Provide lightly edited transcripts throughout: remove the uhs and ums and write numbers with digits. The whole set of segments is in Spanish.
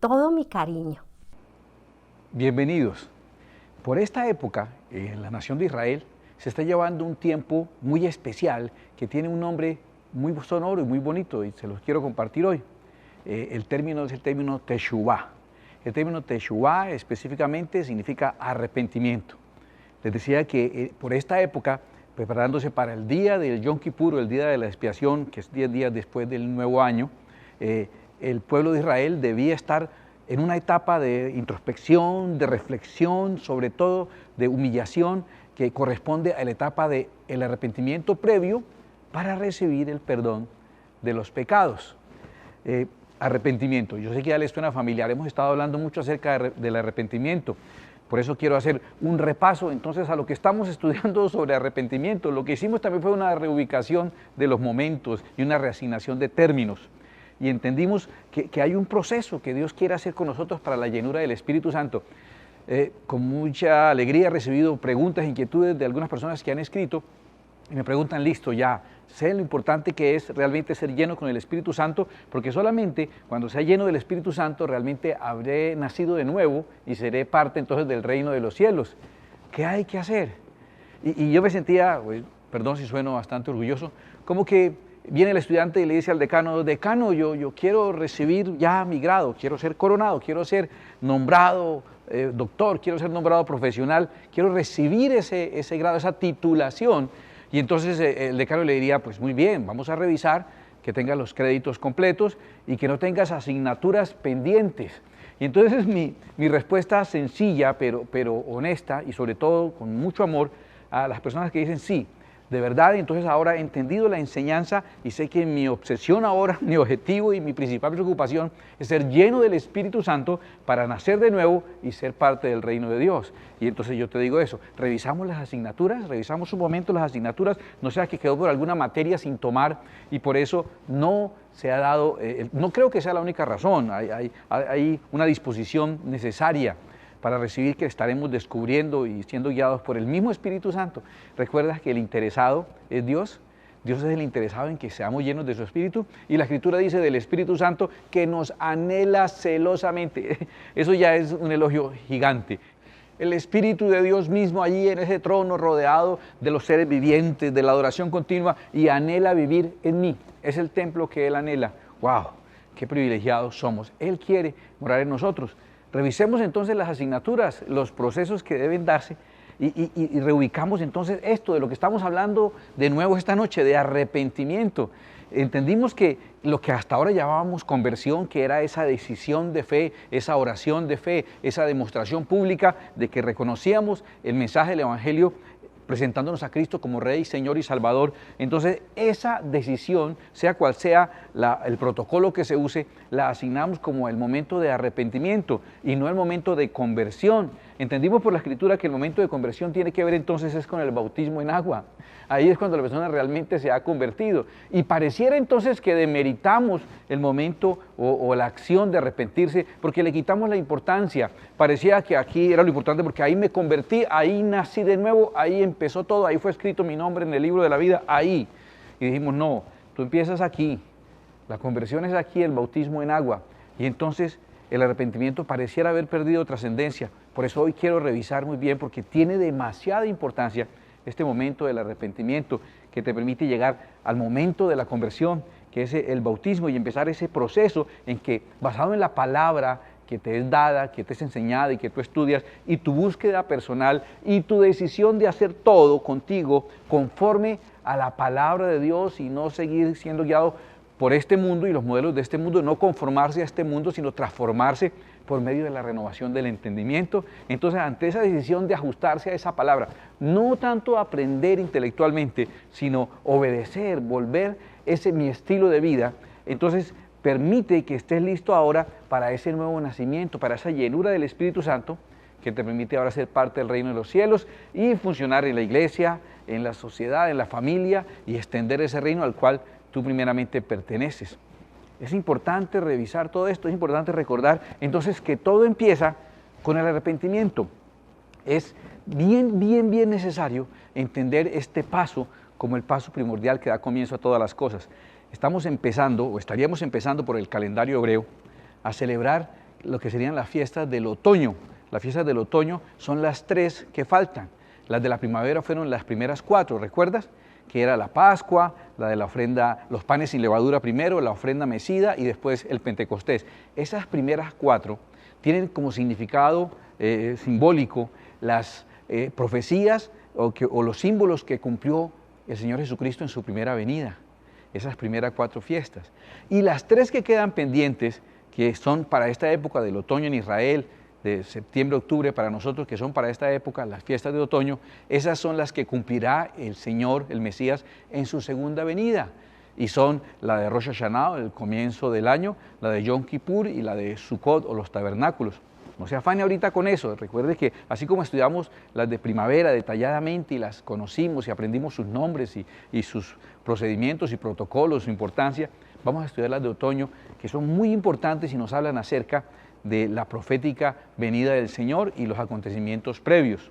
todo mi cariño. Bienvenidos. Por esta época, en la nación de Israel, se está llevando un tiempo muy especial que tiene un nombre muy sonoro y muy bonito y se los quiero compartir hoy. El término es el término Teshuvah. El término Teshuvah específicamente significa arrepentimiento. Les decía que por esta época, preparándose para el día del Yom Kippur, el día de la expiación, que es 10 días después del nuevo año, el pueblo de Israel debía estar en una etapa de introspección, de reflexión, sobre todo de humillación, que corresponde a la etapa del arrepentimiento previo para recibir el perdón de los pecados. Arrepentimiento, yo sé que ya les suena familiar, hemos estado hablando mucho acerca del arrepentimiento, por eso quiero hacer un repaso entonces a lo que estamos estudiando sobre arrepentimiento. Lo que hicimos también fue una reubicación de los momentos y una reasignación de términos. Y entendimos que hay un proceso que Dios quiere hacer con nosotros para la llenura del Espíritu Santo. Con mucha alegría he recibido preguntas, inquietudes de algunas personas que han escrito y me preguntan, listo, ya sé lo importante que es realmente ser lleno con el Espíritu Santo, porque solamente cuando sea lleno del Espíritu Santo realmente habré nacido de nuevo y seré parte entonces del reino de los cielos. ¿Qué hay que hacer? Y yo me sentía, perdón si sueno bastante orgulloso, como que viene el estudiante y le dice al decano, decano, yo quiero recibir ya mi grado, quiero ser coronado, quiero ser nombrado doctor, quiero ser nombrado profesional, quiero recibir ese grado, esa titulación. Y entonces el decano le diría, pues muy bien, vamos a revisar que tengas los créditos completos y que no tengas asignaturas pendientes. Y entonces mi respuesta sencilla, pero honesta y sobre todo con mucho amor a las personas que dicen sí, de verdad, entonces ahora he entendido la enseñanza y sé que mi obsesión ahora, mi objetivo y mi principal preocupación es ser lleno del Espíritu Santo para nacer de nuevo y ser parte del reino de Dios. Y entonces yo te digo eso, revisamos las asignaturas, revisamos un momento las asignaturas, no sea que quedó por alguna materia sin tomar y por eso no se ha dado, no creo que sea la única razón, hay una disposición necesaria para recibir que estaremos descubriendo y siendo guiados por el mismo Espíritu Santo. ¿Recuerdas que el interesado es Dios? Dios es el interesado en que seamos llenos de su Espíritu y la Escritura dice del Espíritu Santo que nos anhela celosamente. Eso ya es un elogio gigante. El Espíritu de Dios mismo allí en ese trono rodeado de los seres vivientes, de la adoración continua y anhela vivir en mí. Es el templo que Él anhela. ¡Wow! ¡Qué privilegiados somos! Él quiere morar en nosotros. Revisemos entonces las asignaturas, los procesos que deben darse y reubicamos entonces esto de lo que estamos hablando de nuevo esta noche, de arrepentimiento. Entendimos que lo que hasta ahora llamábamos conversión, que era esa decisión de fe, esa oración de fe, esa demostración pública de que reconocíamos el mensaje del Evangelio presentándonos a Cristo como Rey, Señor y Salvador. Entonces esa decisión, sea cual sea el protocolo que se use, la asignamos como el momento de arrepentimiento y no el momento de conversión. Entendimos por la Escritura que el momento de conversión tiene que ver entonces es con el bautismo en agua. Ahí es cuando la persona realmente se ha convertido. Y pareciera entonces que demeritamos el momento o la acción de arrepentirse porque le quitamos la importancia. Parecía que aquí era lo importante porque ahí me convertí, ahí nací de nuevo, ahí empezó todo, ahí fue escrito mi nombre en el libro de la vida, ahí. Y dijimos, no, tú empiezas aquí, la conversión es aquí, el bautismo en agua. Y entonces el arrepentimiento pareciera haber perdido trascendencia. Por eso hoy quiero revisar muy bien porque tiene demasiada importancia este momento del arrepentimiento que te permite llegar al momento de la conversión, que es el bautismo y empezar ese proceso en que, basado en la palabra que te es dada, que te es enseñada y que tú estudias, y tu búsqueda personal y tu decisión de hacer todo contigo conforme a la palabra de Dios y no seguir siendo guiado por este mundo y los modelos de este mundo, no conformarse a este mundo, sino transformarse por medio de la renovación del entendimiento. Entonces, ante esa decisión de ajustarse a esa palabra, no tanto aprender intelectualmente, sino obedecer, volver ese mi estilo de vida, entonces permite que estés listo ahora para ese nuevo nacimiento, para esa llenura del Espíritu Santo, que te permite ahora ser parte del reino de los cielos y funcionar en la iglesia, en la sociedad, en la familia y extender ese reino al cual tú primeramente perteneces. Es importante revisar todo esto, es importante recordar entonces que todo empieza con el arrepentimiento. Es bien necesario entender este paso como el paso primordial que da comienzo a todas las cosas. Estamos empezando, o estaríamos empezando por el calendario hebreo, a celebrar lo que serían las fiestas del otoño. Las fiestas del otoño son las 3 que faltan. Las de la primavera fueron las primeras 4, ¿recuerdas? Que era la Pascua, la de la ofrenda, los panes sin levadura primero, la ofrenda mecida y después el Pentecostés. Esas primeras 4 tienen como significado simbólico las profecías o los símbolos que cumplió el Señor Jesucristo en su primera venida. Esas primeras 4 fiestas. Y las 3 que quedan pendientes, que son para esta época del otoño en Israel, de septiembre, octubre, para nosotros que son para esta época, las fiestas de otoño, esas son las que cumplirá el Señor, el Mesías, en su segunda venida. Y son la de Rosh Hashanah, el comienzo del año, la de Yom Kippur y la de Sukkot o los tabernáculos. No se afane ahorita con eso, recuerde que así como estudiamos las de primavera detalladamente y las conocimos y aprendimos sus nombres y sus procedimientos y protocolos, su importancia, vamos a estudiar las de otoño, que son muy importantes y nos hablan acerca de la profética venida del Señor y los acontecimientos previos.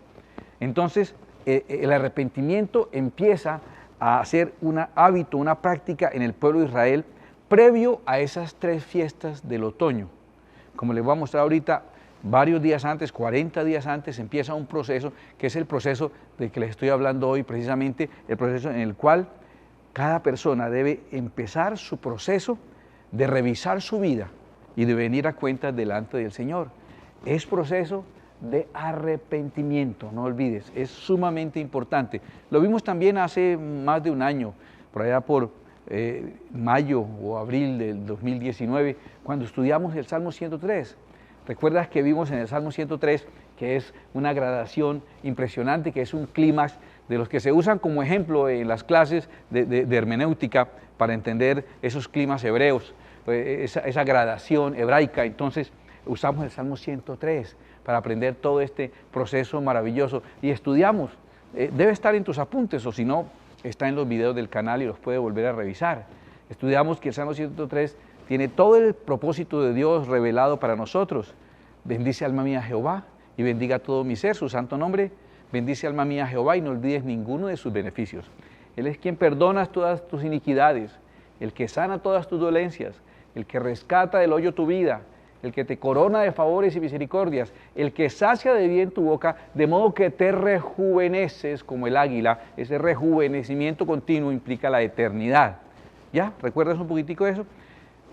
Entonces, el arrepentimiento empieza a ser un hábito, una práctica en el pueblo de Israel previo a esas 3 fiestas del otoño. Como les voy a mostrar ahorita, varios días antes, 40 días antes, empieza un proceso que es el proceso del que les estoy hablando hoy, precisamente el proceso en el cual cada persona debe empezar su proceso de revisar su vida y de venir a cuentas delante del Señor. Es proceso de arrepentimiento, no olvides, es sumamente importante. Lo vimos también hace más de un año, por allá por mayo o abril del 2019, cuando estudiamos el Salmo 103. ¿Recuerdas que vimos en el Salmo 103 que es una gradación impresionante, que es un clímax de los que se usan como ejemplo en las clases de hermenéutica para entender esos climas hebreos, esa gradación hebraica? Entonces usamos el Salmo 103 para aprender todo este proceso maravilloso y estudiamos. Debe estar en tus apuntes o si no, está en los videos del canal y los puede volver a revisar. Estudiamos que el Salmo 103 tiene todo el propósito de Dios revelado para nosotros. Bendice alma mía Jehová y bendiga todo mi ser, su santo nombre. Bendice alma mía Jehová y no olvides ninguno de sus beneficios. Él es quien perdona todas tus iniquidades, el que sana todas tus dolencias, el que rescata del hoyo tu vida, el que te corona de favores y misericordias, el que sacia de bien tu boca, de modo que te rejuveneces como el águila. Ese rejuvenecimiento continuo implica la eternidad. ¿Ya? ¿Recuerdas un poquitico de eso?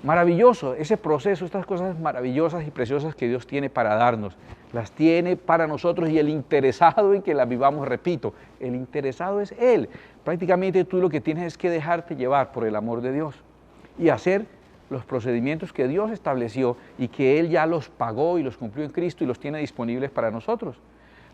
Maravilloso, ese proceso, estas cosas maravillosas y preciosas que Dios tiene para darnos, las tiene para nosotros y el interesado en que las vivamos, repito, el interesado es Él. Prácticamente tú lo que tienes es que dejarte llevar por el amor de Dios y hacer los procedimientos que Dios estableció y que Él ya los pagó y los cumplió en Cristo y los tiene disponibles para nosotros.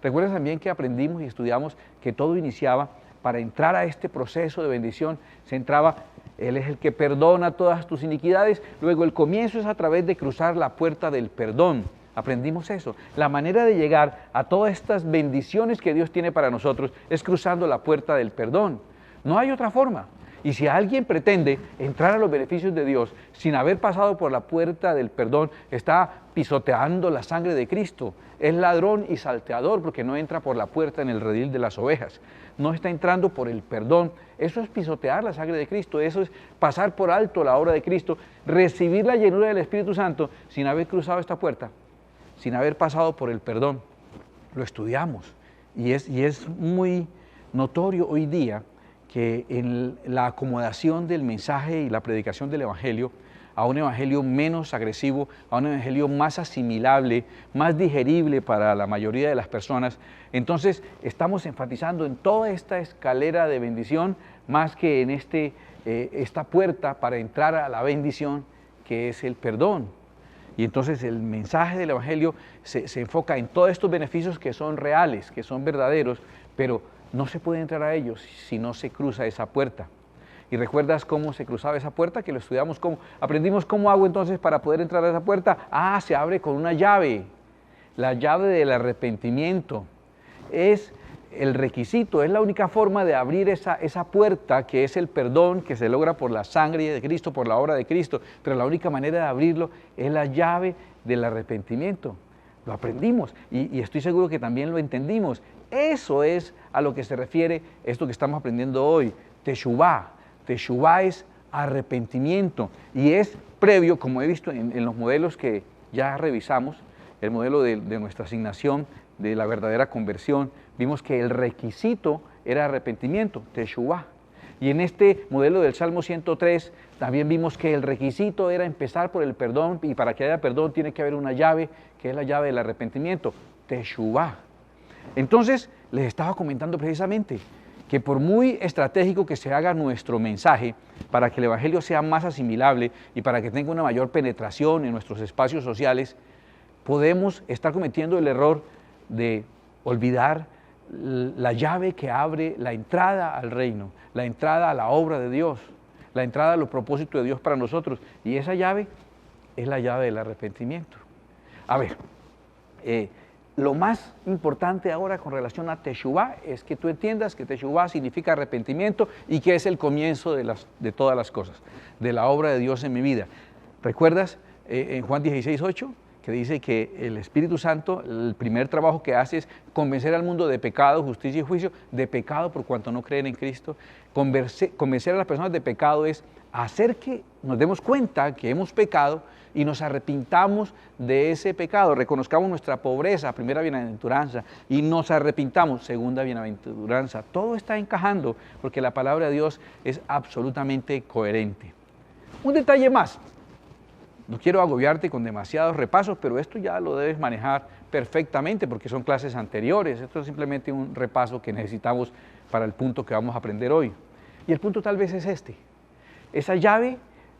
Recuerda también que aprendimos y estudiamos que todo iniciaba para entrar a este proceso de bendición, se entraba. Él es el que perdona todas tus iniquidades. Luego el comienzo es a través de cruzar la puerta del perdón. Aprendimos eso. La manera de llegar a todas estas bendiciones que Dios tiene para nosotros es cruzando la puerta del perdón. No hay otra forma. Y si alguien pretende entrar a los beneficios de Dios sin haber pasado por la puerta del perdón, está pisoteando la sangre de Cristo. Es ladrón y salteador porque no entra por la puerta en el redil de las ovejas. No está entrando por el perdón. Eso es pisotear la sangre de Cristo. Eso es pasar por alto la obra de Cristo, recibir la llenura del Espíritu Santo sin haber cruzado esta puerta, sin haber pasado por el perdón. Lo estudiamos y es muy notorio hoy día que en la acomodación del mensaje y la predicación del Evangelio, a un Evangelio menos agresivo, a un Evangelio más asimilable, más digerible para la mayoría de las personas, entonces estamos enfatizando en toda esta escalera de bendición más que en esta puerta para entrar a la bendición que es el perdón. Y entonces el mensaje del Evangelio se enfoca en todos estos beneficios que son reales, que son verdaderos, pero no se puede entrar a ellos si no se cruza esa puerta. ¿Y recuerdas cómo se cruzaba esa puerta? Que lo estudiamos, aprendimos cómo hago entonces para poder entrar a esa puerta. Se abre con una llave, la llave del arrepentimiento. Es el requisito, es la única forma de abrir esa puerta que es el perdón que se logra por la sangre de Cristo, por la obra de Cristo, pero la única manera de abrirlo es la llave del arrepentimiento. Lo aprendimos y estoy seguro que también lo entendimos. Eso es a lo que se refiere esto que estamos aprendiendo hoy, Teshuvá. Teshuvá es arrepentimiento y es previo, como he visto en los modelos que ya revisamos el modelo de nuestra asignación de la verdadera conversión, vimos que el requisito era arrepentimiento, teshuvah. Y en este modelo del Salmo 103 también vimos que el requisito era empezar por el perdón, y para que haya perdón tiene que haber una llave, que es la llave del arrepentimiento, teshuvah. Entonces, les estaba comentando precisamente que por muy estratégico que se haga nuestro mensaje, para que el Evangelio sea más asimilable y para que tenga una mayor penetración en nuestros espacios sociales, podemos estar cometiendo el error de olvidar la llave que abre la entrada al reino, la entrada a la obra de Dios, la entrada a los propósitos de Dios para nosotros. Y esa llave es la llave del arrepentimiento. A ver, lo más importante ahora con relación a teshuvah es que tú entiendas que teshuvah significa arrepentimiento y que es el comienzo de todas las cosas, de la obra de Dios en mi vida. ¿Recuerdas en Juan 16:8? Que dice que el Espíritu Santo, el primer trabajo que hace es convencer al mundo de pecado, justicia y juicio, de pecado por cuanto no creen en Cristo. Convencer a las personas de pecado es hacer que nos demos cuenta que hemos pecado y nos arrepintamos de ese pecado, reconozcamos nuestra pobreza, primera bienaventuranza, y nos arrepintamos, segunda bienaventuranza. Todo está encajando porque la palabra de Dios es absolutamente coherente. Un detalle más. No quiero agobiarte con demasiados repasos, pero esto ya lo debes manejar perfectamente porque son clases anteriores. Esto es simplemente un repaso que necesitamos para el punto que vamos a aprender hoy. Y el punto tal vez es este. Esa llave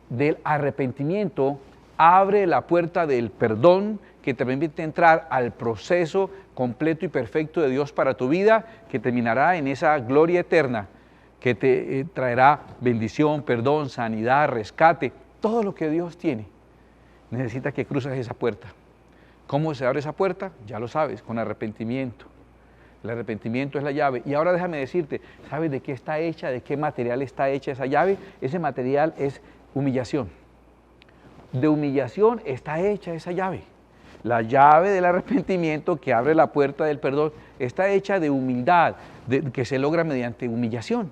del arrepentimiento abre la puerta del perdón que te permite entrar al proceso completo y perfecto de Dios para tu vida, que terminará en esa gloria eterna que te traerá bendición, perdón, sanidad, rescate, todo lo que Dios tiene. Necesitas que cruces esa puerta. ¿Cómo se abre esa puerta? Ya lo sabes, con arrepentimiento. El arrepentimiento es la llave. Y ahora déjame decirte, ¿sabes de qué está hecha? ¿De qué material está hecha esa llave? Ese material es humillación. De humillación está hecha esa llave. La llave del arrepentimiento que abre la puerta del perdón está hecha de humildad, que se logra mediante humillación.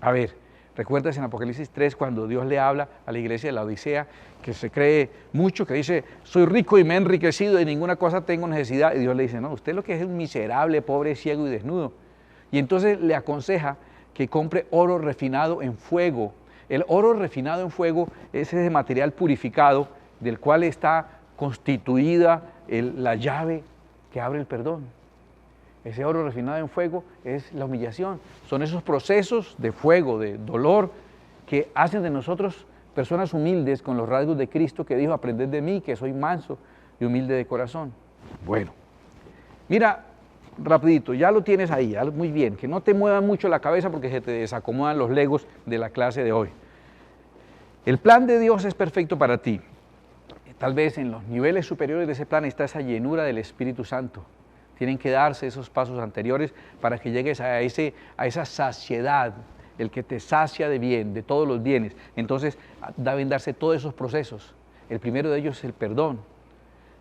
A ver, ¿recuerdas en Apocalipsis 3 cuando Dios le habla a la iglesia de la Odisea, que se cree mucho, que dice, soy rico y me he enriquecido, de ninguna cosa tengo necesidad? Y Dios le dice, no, usted lo que es un miserable, pobre, ciego y desnudo. Y entonces le aconseja que compre oro refinado en fuego. El oro refinado en fuego es ese material purificado del cual está constituida la llave que abre el perdón. Ese oro refinado en fuego es la humillación. Son esos procesos de fuego, de dolor, que hacen de nosotros personas humildes con los rasgos de Cristo, que dijo, aprended de mí, que soy manso y humilde de corazón. Bueno, mira, rapidito, ya lo tienes ahí, ya, muy bien, que no te muevan mucho la cabeza porque se te desacomodan los legos de la clase de hoy. El plan de Dios es perfecto para ti. Tal vez en los niveles superiores de ese plan está esa llenura del Espíritu Santo. Tienen que darse esos pasos anteriores para que llegues a esa saciedad, el que te sacia de bien, de todos los bienes. Entonces deben darse todos esos procesos. El primero de ellos es el perdón.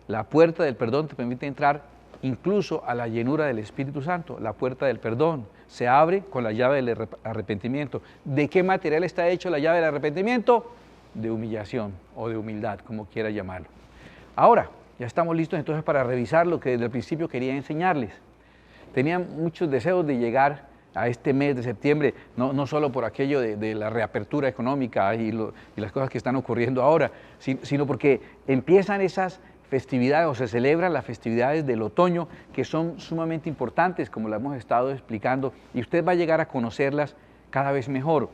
La puerta del perdón te permite entrar incluso a la llenura del Espíritu Santo. La puerta del perdón se abre con la llave del arrepentimiento. ¿De qué material está hecho la llave del arrepentimiento? De humillación o de humildad, como quiera llamarlo. Ahora, ya estamos listos entonces para revisar lo que desde el principio quería enseñarles. Tenía muchos deseos de llegar a este mes de septiembre, no solo por aquello de la reapertura económica y las cosas que están ocurriendo ahora, sino porque empiezan esas festividades o se celebran las festividades del otoño que son sumamente importantes, como las hemos estado explicando, y usted va a llegar a conocerlas cada vez mejor.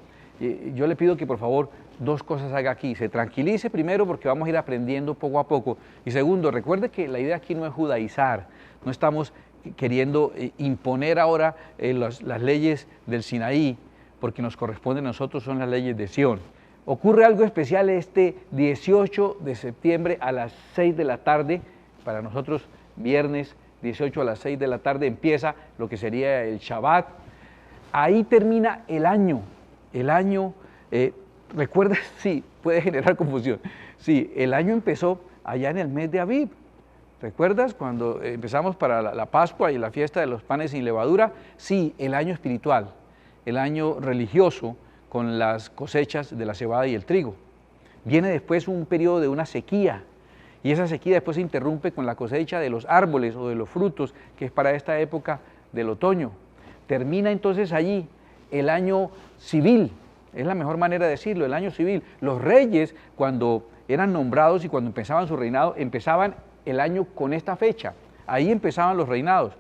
Yo le pido que por favor dos cosas haga aquí. Se tranquilice primero porque vamos a ir aprendiendo poco a poco. Y segundo, recuerde que la idea aquí no es judaizar, no estamos queriendo imponer ahora las leyes del Sinaí, porque nos corresponden a nosotros, son las leyes de Sión. Ocurre algo especial este 18 de septiembre a las 6 de la tarde, para nosotros viernes 18 a las 6 de la tarde empieza lo que sería el Shabbat. Ahí termina el año. Recuerda, sí, puede generar confusión. Sí, el año empezó allá en el mes de Aviv. ¿Recuerdas cuando empezamos para la Pascua y la fiesta de los panes sin levadura? Sí, el año espiritual, el año religioso con las cosechas de la cebada y el trigo. Viene después un periodo de una sequía Y esa sequía después se interrumpe con la cosecha de los árboles o de los frutos, que es para esta época del otoño. Termina entonces allí el año civil, es la mejor manera de decirlo, el año civil. Los reyes, cuando eran nombrados y cuando empezaban su reinado, empezaban el año con esta fecha. Ahí empezaban los reinados.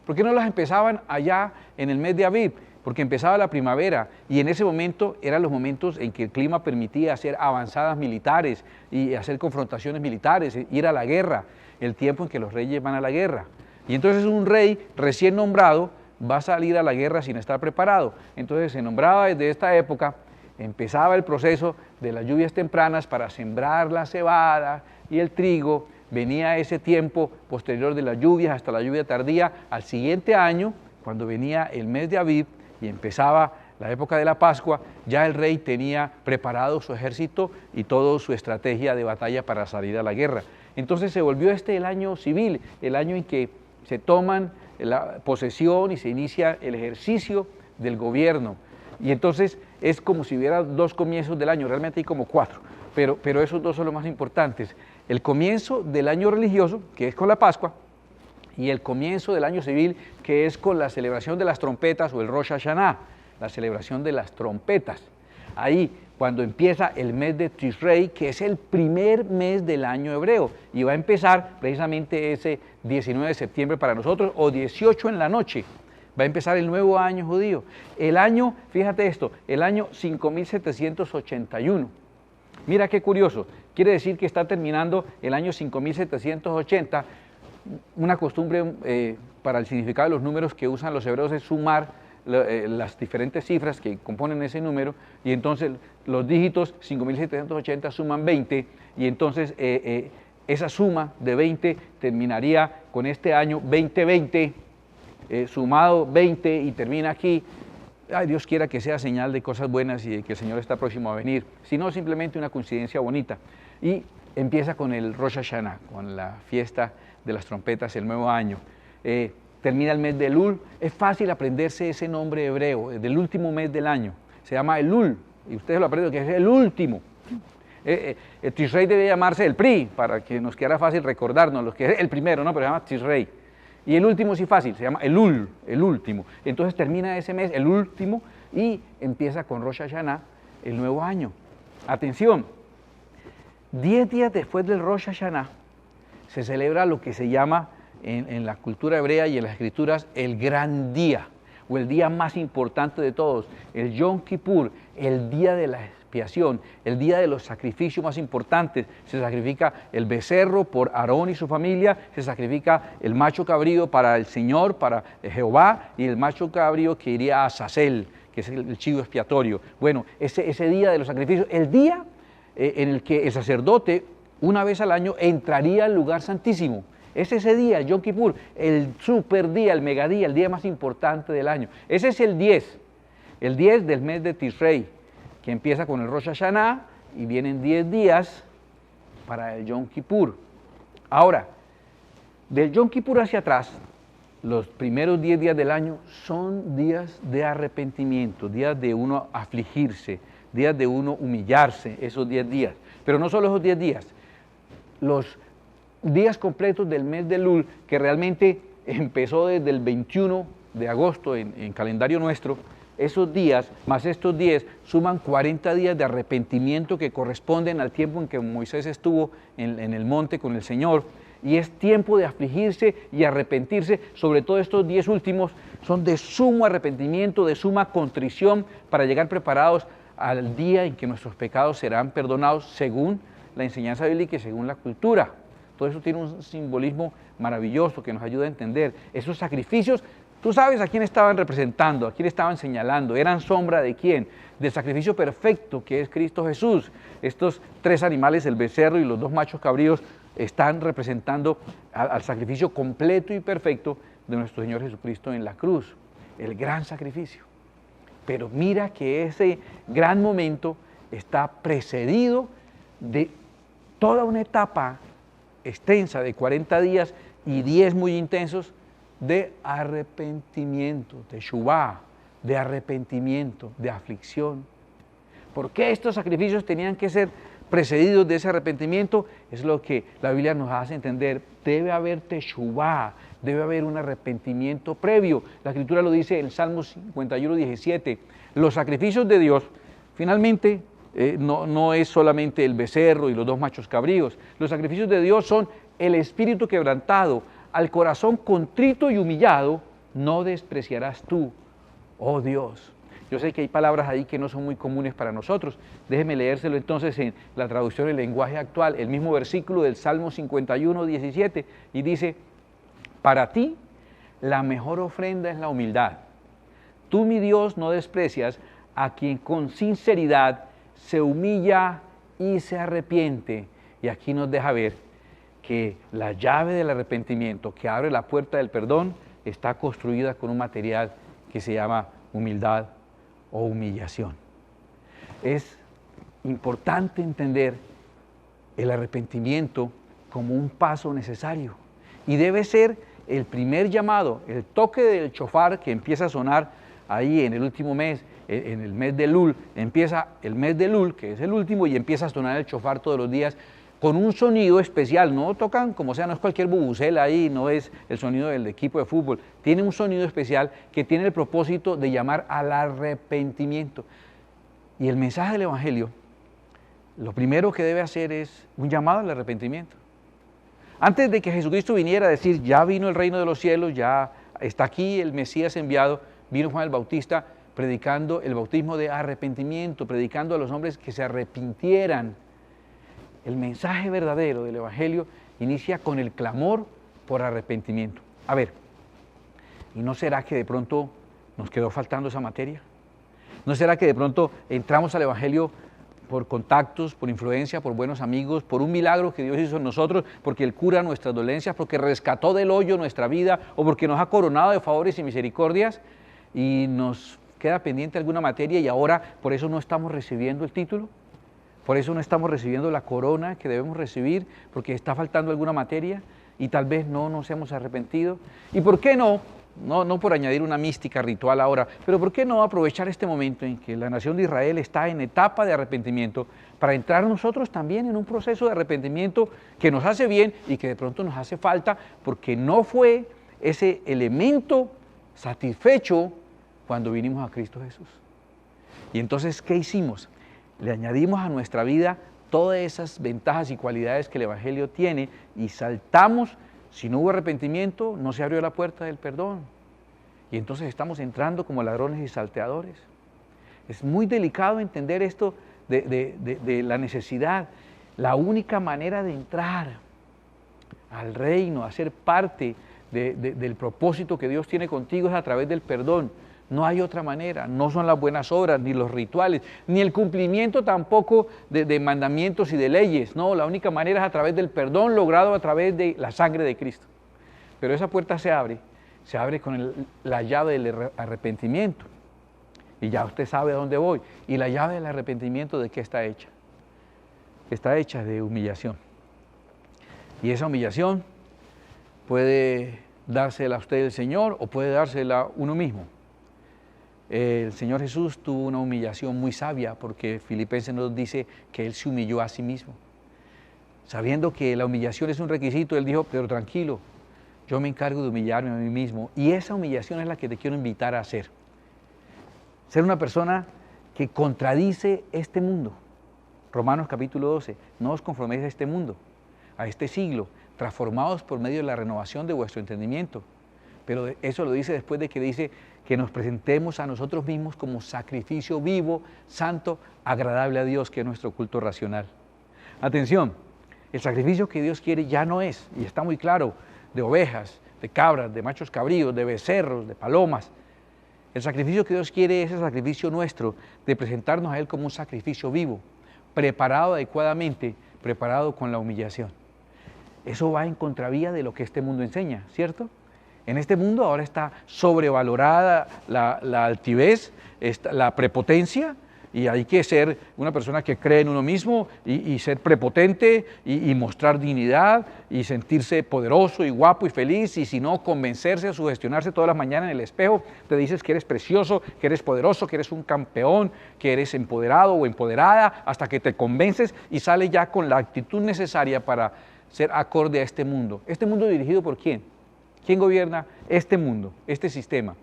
¿Por qué no las empezaban allá en el mes de Aviv? Porque empezaba la primavera y en ese momento eran los momentos en que el clima permitía hacer avanzadas militares y hacer confrontaciones militares, ir a la guerra, el tiempo en que los reyes van a la guerra. Y entonces un rey recién nombrado va a salir a la guerra sin estar preparado. Entonces se nombraba desde esta época, empezaba el proceso de las lluvias tempranas para sembrar la cebada y el trigo. Venía ese tiempo posterior de las lluvias hasta la lluvia tardía. Al siguiente año, cuando venía el mes de Aviv y empezaba la época de la Pascua, ya el rey tenía preparado su ejército y toda su estrategia de batalla para salir a la guerra. Entonces se volvió el año civil, el año en que se toman la posesión y se inicia el ejercicio del gobierno. Y entonces es como si hubiera dos comienzos del año, realmente hay como cuatro, pero esos dos son los más importantes. El comienzo del año religioso, que es con la Pascua, y el comienzo del año civil, que es con la celebración de las trompetas o el Rosh Hashanah, la celebración de las trompetas. Ahí, cuando empieza el mes de Tishrei, que es el primer mes del año hebreo, y va a empezar precisamente ese 19 de septiembre para nosotros, o 18 en la noche, va a empezar el nuevo año judío. El año, fíjate esto, el año 5781. Mira qué curioso, quiere decir que está terminando el año 5780. Una costumbre para el significado de los números que usan los hebreos es sumar las diferentes cifras que componen ese número, y entonces los dígitos 5780 suman 20, y entonces esa suma de 20 terminaría con este año 2020, sumado 20 y termina aquí. Ay, Dios quiera que sea señal de cosas buenas y de que el Señor está próximo a venir, sino simplemente una coincidencia bonita. Y empieza con el Rosh Hashanah, con la fiesta de las trompetas, el nuevo año. Termina el mes de Elul. Es fácil aprenderse ese nombre hebreo, del último mes del año. Se llama Elul, y ustedes lo aprenden, que es el último. El Tishrei debe llamarse el Pri, para que nos quede fácil recordarnos, los que es el primero, ¿no? Pero se llama Tishrei. Y el último sí fácil, se llama Elul, el último. Entonces termina ese mes, el último, y empieza con Rosh Hashanah, el nuevo año. Atención, 10 días después del Rosh Hashanah se celebra lo que se llama en la cultura hebrea y en las escrituras el gran día, o el día más importante de todos, el Yom Kippur, el día de la expiación, el día de los sacrificios más importantes. Se sacrifica el becerro por Aarón y su familia, se sacrifica el macho cabrío para el Señor, para Jehová, y el macho cabrío que iría a Azazel, que es el chivo expiatorio. Bueno, ese día de los sacrificios, el día en el que el sacerdote, una vez al año, entraría al lugar santísimo. Es ese día, Yom Kippur, el super día, el megadía, el día más importante del año. Ese es el 10 del mes de Tishrei, que empieza con el Rosh Hashanah y vienen 10 días para el Yom Kippur. Ahora, del Yom Kippur hacia atrás, los primeros 10 días del año son días de arrepentimiento, días de uno afligirse, días de uno humillarse, esos 10 días. Pero no solo esos 10 días, los días completos del mes de Elul, que realmente empezó desde el 21 de agosto en calendario nuestro, esos días, más estos 10, suman 40 días de arrepentimiento que corresponden al tiempo en que Moisés estuvo en el monte con el Señor, y es tiempo de afligirse y arrepentirse. Sobre todo estos 10 últimos son de sumo arrepentimiento, de suma contrición, para llegar preparados al día en que nuestros pecados serán perdonados según la enseñanza bíblica y según la cultura. Todo eso tiene un simbolismo maravilloso que nos ayuda a entender. Esos sacrificios, tú sabes a quién estaban representando, a quién estaban señalando, eran sombra de quién, del sacrificio perfecto que es Cristo Jesús. Estos 3 animales, el becerro y los 2 machos cabríos, están representando al sacrificio completo y perfecto de nuestro Señor Jesucristo en la cruz, el gran sacrificio. Pero mira que ese gran momento está precedido de toda una etapa extensa de 40 días y 10 muy intensos de arrepentimiento, de shuvá, de arrepentimiento, de aflicción. ¿Por qué estos sacrificios tenían que ser precedidos de ese arrepentimiento, es lo que la Biblia nos hace entender. Debe haber teshuvá, debe haber un arrepentimiento previo. La Escritura lo dice en Salmo 51, 17. Los sacrificios de Dios, finalmente, no es solamente el becerro y los 2 machos cabríos. Los sacrificios de Dios son el espíritu quebrantado, al corazón contrito y humillado, no despreciarás tú, oh Dios. Yo sé que hay palabras ahí que no son muy comunes para nosotros. Déjeme leérselo entonces en la traducción del lenguaje actual, el mismo versículo del Salmo 51, 17, y dice: para ti la mejor ofrenda es la humildad. Tú, mi Dios, no desprecias a quien con sinceridad se humilla y se arrepiente. Y aquí nos deja ver que la llave del arrepentimiento que abre la puerta del perdón está construida con un material que se llama humildad o humillación. Es importante entender el arrepentimiento como un paso necesario y debe ser el primer llamado, el toque del shofar que empieza a sonar ahí en el último mes, en el mes de Elul. Empieza el mes de Elul, que es el último, y empieza a sonar el shofar todos los días con un sonido especial. No tocan como sea, no es cualquier bubucela ahí, no es el sonido del equipo de fútbol. Tiene un sonido especial que tiene el propósito de llamar al arrepentimiento. Y el mensaje del Evangelio, lo primero que debe hacer es un llamado al arrepentimiento. Antes de que Jesucristo viniera a decir, ya vino el reino de los cielos, ya está aquí el Mesías enviado, vino Juan el Bautista predicando el bautismo de arrepentimiento, predicando a los hombres que se arrepintieran. El mensaje verdadero del Evangelio inicia con el clamor por arrepentimiento. A ver, ¿y no será que de pronto nos quedó faltando esa materia? ¿No será que de pronto entramos al Evangelio por contactos, por influencia, por buenos amigos, por un milagro que Dios hizo en nosotros, porque Él cura nuestras dolencias, porque rescató del hoyo nuestra vida, o porque nos ha coronado de favores y misericordias, y nos queda pendiente alguna materia y ahora por eso no estamos recibiendo el título? Por eso no estamos recibiendo la corona que debemos recibir, porque está faltando alguna materia y tal vez no nos hemos arrepentido. ¿Y por qué no? No por añadir una mística ritual ahora, pero ¿por qué no aprovechar este momento en que la nación de Israel está en etapa de arrepentimiento para entrar nosotros también en un proceso de arrepentimiento que nos hace bien y que de pronto nos hace falta porque no fue ese elemento satisfecho cuando vinimos a Cristo Jesús? Y entonces, ¿qué hicimos? Le añadimos a nuestra vida todas esas ventajas y cualidades que el Evangelio tiene y saltamos. Si no hubo arrepentimiento, no se abrió la puerta del perdón. Y entonces estamos entrando como ladrones y salteadores. Es muy delicado entender esto de la necesidad. La única manera de entrar al reino, a ser parte del propósito que Dios tiene contigo es a través del perdón. No hay otra manera, no son las buenas obras, ni los rituales, ni el cumplimiento tampoco de mandamientos y de leyes. No, la única manera es a través del perdón logrado a través de la sangre de Cristo. Pero esa puerta se abre con la llave del arrepentimiento. Y ya usted sabe a dónde voy. Y la llave del arrepentimiento, ¿de qué está hecha? Está hecha de humillación. Y esa humillación puede dársela a usted el Señor o puede dársela uno mismo. El Señor Jesús tuvo una humillación muy sabia porque Filipenses nos dice que Él se humilló a sí mismo. Sabiendo que la humillación es un requisito, Él dijo, pero tranquilo, yo me encargo de humillarme a mí mismo. Y esa humillación es la que te quiero invitar a hacer. Ser una persona que contradice este mundo. Romanos capítulo 12, no os conforméis a este mundo, a este siglo, transformados por medio de la renovación de vuestro entendimiento. Pero eso lo dice después de que dice que nos presentemos a nosotros mismos como sacrificio vivo, santo, agradable a Dios, que es nuestro culto racional. Atención, el sacrificio que Dios quiere ya no es, y está muy claro, de ovejas, de cabras, de machos cabríos, de becerros, de palomas. El sacrificio que Dios quiere es el sacrificio nuestro, de presentarnos a Él como un sacrificio vivo, preparado adecuadamente, preparado con la humillación. Eso va en contravía de lo que este mundo enseña, ¿cierto? En este mundo ahora está sobrevalorada la altivez, la prepotencia, y hay que ser una persona que cree en uno mismo y ser prepotente y mostrar dignidad y sentirse poderoso y guapo y feliz, y si no, convencerse, sugestionarse todas las mañanas en el espejo, te dices que eres precioso, que eres poderoso, que eres un campeón, que eres empoderado o empoderada, hasta que te convences y sales ya con la actitud necesaria para ser acorde a este mundo. ¿Este mundo dirigido por quién? ¿Quién gobierna este mundo, este sistema?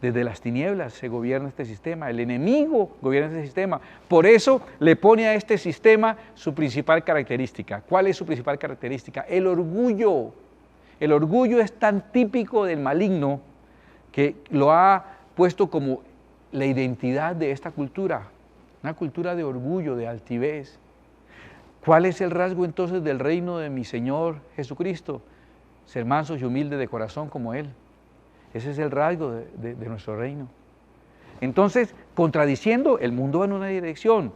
Desde las tinieblas se gobierna este sistema, el enemigo gobierna este sistema. Por eso le pone a este sistema su principal característica. ¿Cuál es su principal característica? El orgullo. El orgullo es tan típico del maligno que lo ha puesto como la identidad de esta cultura, una cultura de orgullo, de altivez. ¿Cuál es el rasgo entonces del reino de mi Señor Jesucristo? Ser mansos y humildes de corazón como Él. Ese es el rasgo de nuestro reino. Entonces, contradiciendo, el mundo va en una dirección.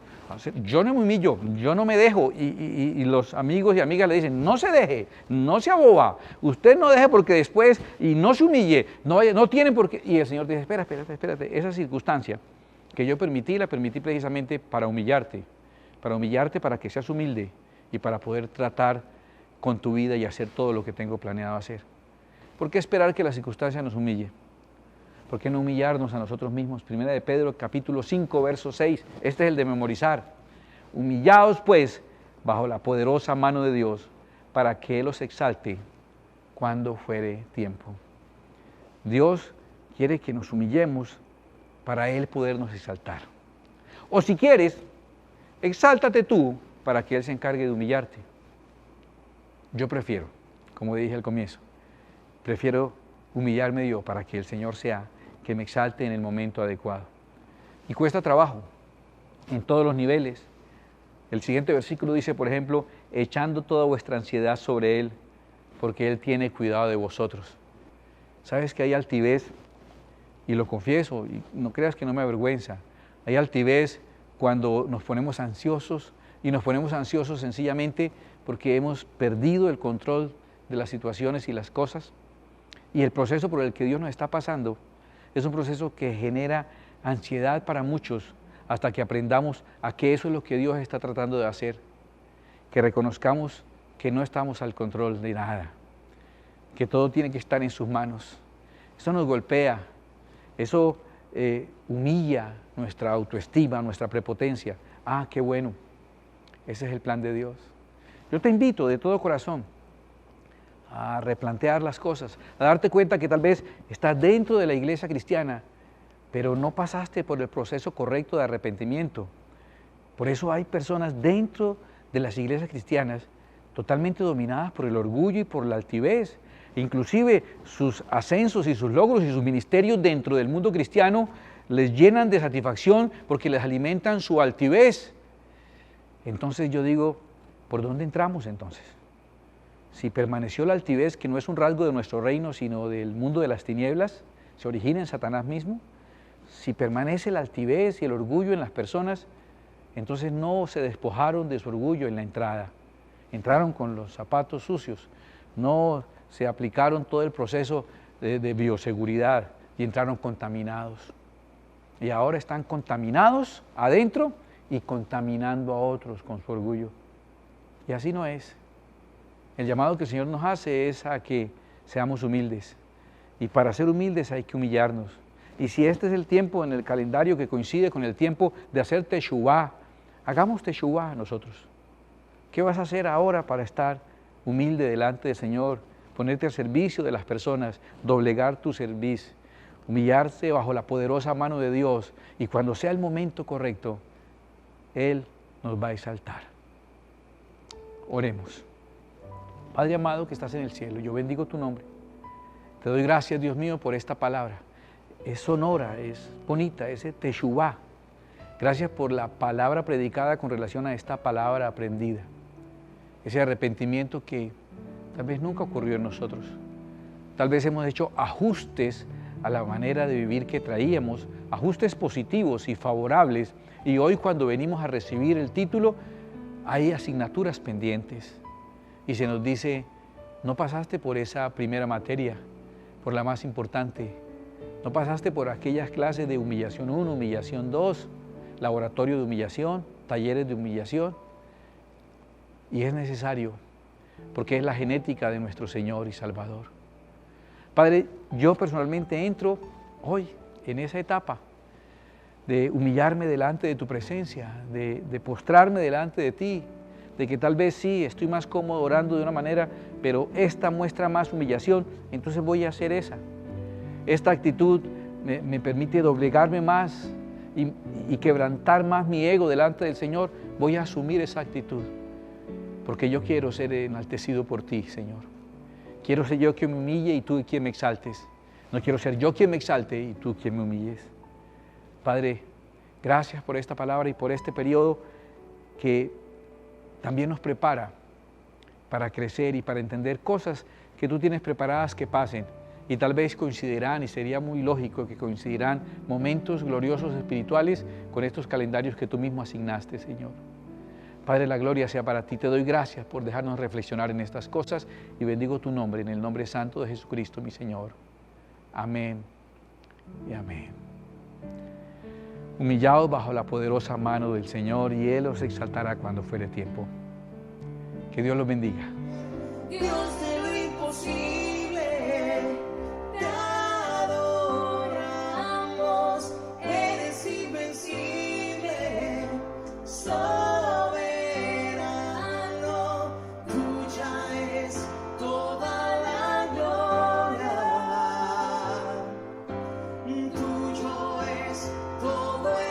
Yo no me humillo, yo no me dejo. Y los amigos y amigas le dicen, no se deje, no se aboba. Usted no deje porque después, y no se humille, no tiene por qué. Y el Señor dice, espérate. Esa circunstancia que yo permití, la permití precisamente para humillarte para que seas humilde y para poder tratar con tu vida y hacer todo lo que tengo planeado hacer. ¿Por qué esperar que la circunstancia nos humille? ¿Por qué no humillarnos a nosotros mismos? Primera de Pedro, capítulo 5, verso 6. Este es el de memorizar. Humillaos, pues, bajo la poderosa mano de Dios, para que Él os exalte cuando fuere tiempo. Dios quiere que nos humillemos para Él podernos exaltar. O si quieres, exáltate tú para que Él se encargue de humillarte. Yo prefiero, como dije al comienzo, prefiero humillarme yo para que el Señor sea que me exalte en el momento adecuado. Y cuesta trabajo, en todos los niveles. El siguiente versículo dice, por ejemplo, echando toda vuestra ansiedad sobre Él, porque Él tiene cuidado de vosotros. ¿Sabes que hay altivez? Y lo confieso, y no creas que no me avergüenza. Hay altivez cuando nos ponemos ansiosos, y nos ponemos ansiosos sencillamente porque hemos perdido el control de las situaciones y las cosas. Y el proceso por el que Dios nos está pasando es un proceso que genera ansiedad para muchos, hasta que aprendamos a que eso es lo que Dios está tratando de hacer, que reconozcamos que no estamos al control de nada, que todo tiene que estar en sus manos. Eso nos golpea, eso humilla nuestra autoestima, nuestra prepotencia. Ah, qué bueno, ese es el plan de Dios. Yo te invito de todo corazón a replantear las cosas, a darte cuenta que tal vez estás dentro de la iglesia cristiana, pero no pasaste por el proceso correcto de arrepentimiento. Por eso hay personas dentro de las iglesias cristianas totalmente dominadas por el orgullo y por la altivez. Inclusive sus ascensos y sus logros y sus ministerios dentro del mundo cristiano les llenan de satisfacción porque les alimentan su altivez. Entonces yo digo, ¿por dónde entramos entonces? Si permaneció la altivez, que no es un rasgo de nuestro reino, sino del mundo de las tinieblas, se origina en Satanás mismo. Si permanece la altivez y el orgullo en las personas, entonces no se despojaron de su orgullo en la entrada. Entraron con los zapatos sucios, no se aplicaron todo el proceso de bioseguridad y entraron contaminados. Y ahora están contaminados adentro y contaminando a otros con su orgullo. Y así no es. El llamado que el Señor nos hace es a que seamos humildes. Y para ser humildes hay que humillarnos. Y si este es el tiempo en el calendario que coincide con el tiempo de hacer teshuvá, hagamos teshuvá nosotros. ¿Qué vas a hacer ahora para estar humilde delante del Señor? Ponerte al servicio de las personas, doblegar tu cerviz, humillarse bajo la poderosa mano de Dios, y cuando sea el momento correcto, Él nos va a exaltar. Oremos. Padre amado que estás en el cielo, yo bendigo tu nombre. Te doy gracias, Dios mío, por esta palabra. Es sonora, es bonita, es teshuvá. Gracias por la palabra predicada con relación a esta palabra aprendida. Ese arrepentimiento que tal vez nunca ocurrió en nosotros. Tal vez hemos hecho ajustes a la manera de vivir que traíamos, ajustes positivos y favorables, y hoy cuando venimos a recibir el título hay asignaturas pendientes y se nos dice, no pasaste por esa primera materia, por la más importante, no pasaste por aquellas clases de humillación 1, humillación 2, laboratorio de humillación, talleres de humillación. Y es necesario, porque es la genética de nuestro Señor y Salvador. Padre, yo personalmente entro hoy en esa etapa de humillarme delante de tu presencia, de postrarme delante de ti, de que tal vez sí, estoy más cómodo orando de una manera, pero esta muestra más humillación, entonces voy a hacer esa. Esta actitud me permite doblegarme más y quebrantar más mi ego delante del Señor. Voy a asumir esa actitud, porque yo quiero ser enaltecido por ti, Señor. Quiero ser yo quien me humille y tú quien me exaltes. No quiero ser yo quien me exalte y tú quien me humilles. Padre, gracias por esta palabra y por este periodo que también nos prepara para crecer y para entender cosas que tú tienes preparadas que pasen. Y tal vez coincidirán, y sería muy lógico que coincidirán, momentos gloriosos espirituales con estos calendarios que tú mismo asignaste, Señor. Padre, la gloria sea para ti. Te doy gracias por dejarnos reflexionar en estas cosas y bendigo tu nombre en el nombre santo de Jesucristo, mi Señor. Amén y amén. Humillaos bajo la poderosa mano del Señor y Él os exaltará cuando fuere tiempo. Que Dios los bendiga. Dios de lo imposible, te adoramos, eres invencible, soberano, tuya es toda la gloria, tuyo es todo el